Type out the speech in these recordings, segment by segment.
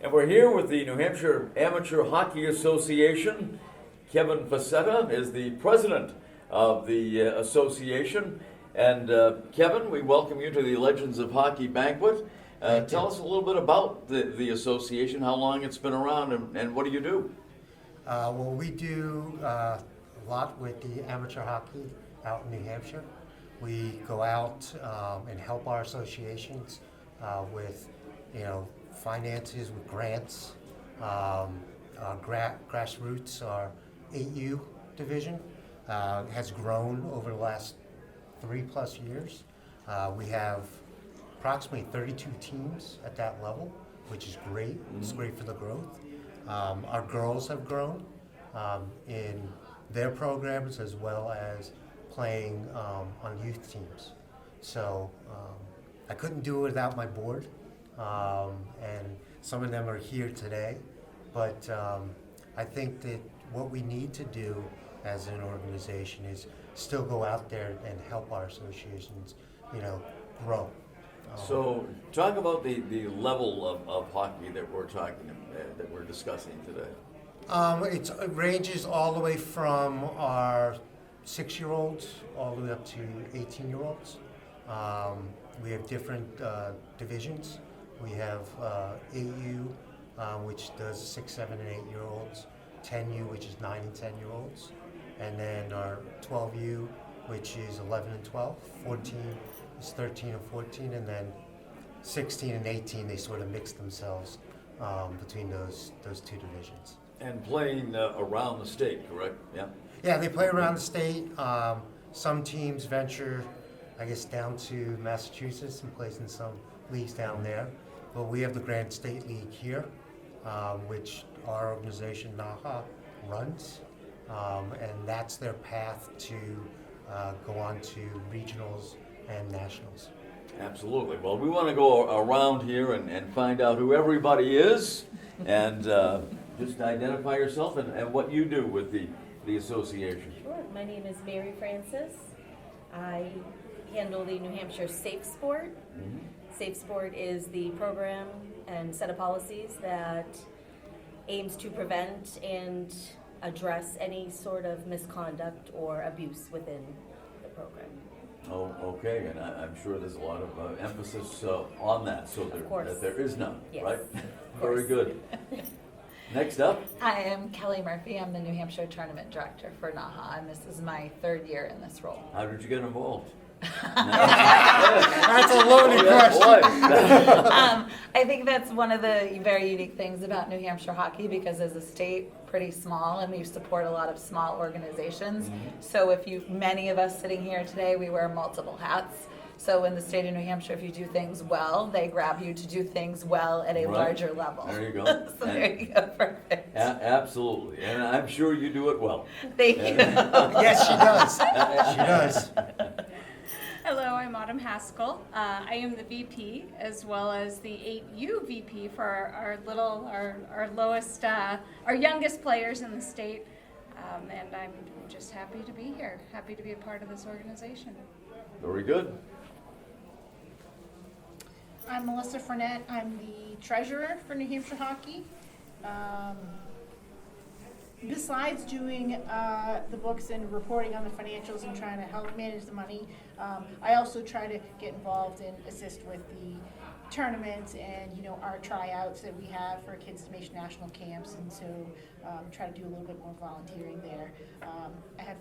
And we're here with the New Hampshire Amateur Hockey Association. Kevin Facetta is the president of the association. And Kevin, we welcome you to the Legends of Hockey banquet. Tell us a little bit about the association, how long it's been around, and what do you do? Well, we do a lot with the amateur hockey out in New Hampshire. We go out and help our associations with, finances, with grants. Grassroots, our 8U division, has grown over the last 3+ years. We have approximately 32 teams at that level, which is great. It's great for the growth. Our girls have grown in their programs as well as playing on youth teams. So I couldn't do it without my board, and some of them are here today. But I think that what we need to do as an organization is still go out there and help our associations, grow. So talk about the level of hockey that we're discussing today. It ranges all the way from our 6-year-olds all the way up to 18-year-olds. We have different divisions. We have 8U, which does 6, 7, and 8-year-olds, 10U, which is 9 and 10-year-olds, and then our 12U, which is 11 and 12, 14 is 13 and 14, and then 16 and 18, they sort of mix themselves between those two divisions. And playing around the state, correct? Yeah. Yeah, they play around the state. Some teams venture, down to Massachusetts and plays in some leagues down there. But we have the Grand State League here, which our organization, NAHA, runs. And that's their path to go on to regionals and nationals. Absolutely. Well, we want to go around here and find out who everybody is, and just identify yourself and what you do with the association. Sure. My name is Mary Francis. I handle the New Hampshire Safe Sport. Mm-hmm. Safe Sport is the program and set of policies that aims to prevent and address any sort of misconduct or abuse within the program. Oh, okay, and I'm sure there's a lot of emphasis on that, so that there is none, Yes. right? Very good. Next up. Hi, I'm Kelly Murphy. I'm the New Hampshire Tournament Director for NAHA, and this is my 3rd year in this role. How did you get involved? That's a loaded question. I think that's one of the very unique things about New Hampshire hockey, because as a state, pretty small, and we support a lot of small organizations. Mm-hmm. So many of us sitting here today, we wear multiple hats. So in the state of New Hampshire, if you do things well, they grab you to do things well at a larger level. There you go. So there you go, perfect. Absolutely, and I'm sure you do it well. Thank you. Yes, she does. She does. Hello, I'm Autumn Haskell. I am the VP as well as the 8U VP for our lowest, our youngest players in the state. And I'm just happy to be here, happy to be a part of this organization. Very good. I'm Melissa Fournette. I'm the treasurer for New Hampshire Hockey. Besides doing the books and reporting on the financials and trying to help manage the money, I also try to get involved and assist with the tournaments and our tryouts that we have for kids to make national camps, and so try to do a little bit more volunteering there. I have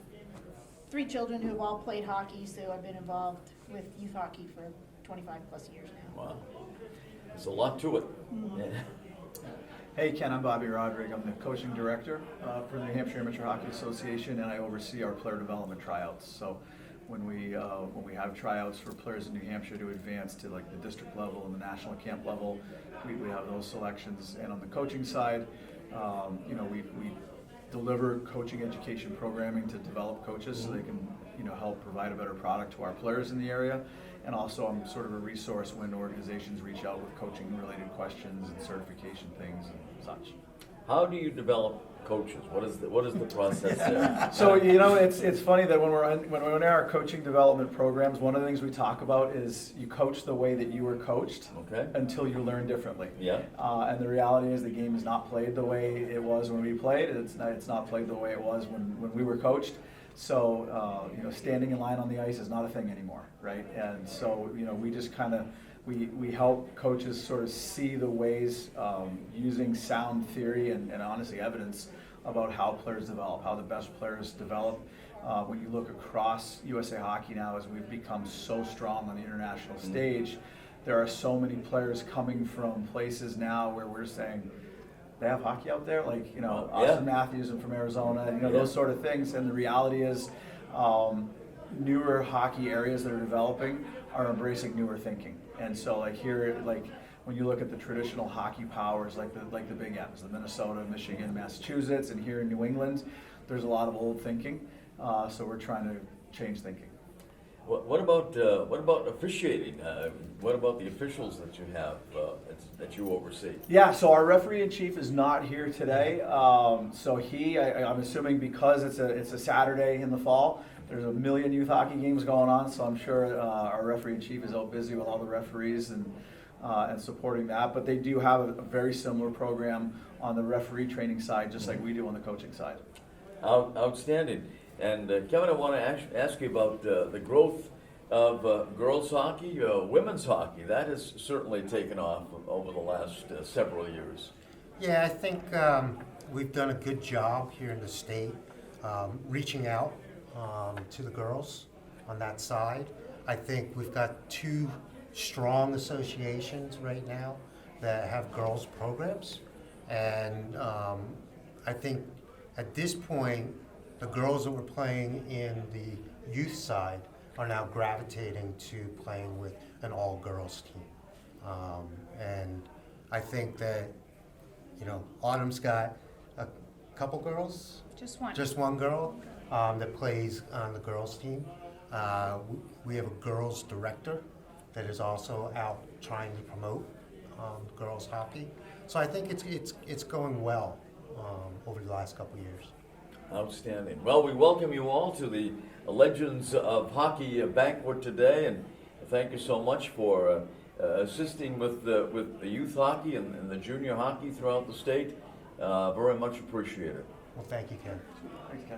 3 children who have all played hockey, so I've been involved with youth hockey for 25+ years now. Wow, there's a lot to it. Mm-hmm. Yeah. Hey Ken, I'm Bobby Roderick. I'm the coaching director for the New Hampshire Amateur Hockey Association, and I oversee our player development tryouts. So when we have tryouts for players in New Hampshire to advance to like the district level and the national camp level, we have those selections. And on the coaching side, we deliver coaching education programming to develop coaches so they can help provide a better product to our players in the area. And also I'm sort of a resource when organizations reach out with coaching related questions and certification things and such. How do you develop coaches? What is the process there? So it's funny that when we're in our coaching development programs, one of the things we talk about is you coach the way that you were coached Okay. until you learn differently. Yeah. And the reality is the game is not played the way it was when we played. It's not played the way it was when we were coached. So standing in line on the ice is not a thing anymore, right? And so we just kind of we help coaches sort of see the ways using sound theory and honestly evidence about how players develop, how the best players develop. When you look across USA Hockey now, as we've become so strong on the international stage, there are so many players coming from places now where we're saying, they have hockey out there, like Austin Matthews and from Arizona, those sort of things. And the reality is, newer hockey areas that are developing are embracing newer thinking. And so, when you look at the traditional hockey powers, like the Big M's, the Minnesota, Michigan, Massachusetts, and here in New England, there's a lot of old thinking. So we're trying to change thinking. What about officiating? What about the officials that you have that you oversee? Yeah, so our referee in chief is not here today. So I'm assuming because it's a Saturday in the fall, there's a million youth hockey games going on. So I'm sure our referee in chief is out busy with all the referees and supporting that. But they do have a very similar program on the referee training side, just like we do on the coaching side. Outstanding. And Kevin, I want to ask you about the growth of girls hockey, women's hockey. That has certainly taken off over the last several years. Yeah, I think we've done a good job here in the state reaching out to the girls on that side. I think we've got 2 strong associations right now that have girls programs. And I think at this point, the girls that were playing in the youth side are now gravitating to playing with an all-girls team. And I think that, Autumn's got a couple girls, Just one. just one girl that plays on the girls team. We have a girls director that is also out trying to promote girls hockey. So I think it's going well over the last couple of years. Outstanding. Well, we welcome you all to the Legends of Hockey banquet today, and thank you so much for assisting with the youth hockey and the junior hockey throughout the state. Very much appreciated. Well, thank you, Ken. Thanks, Ken.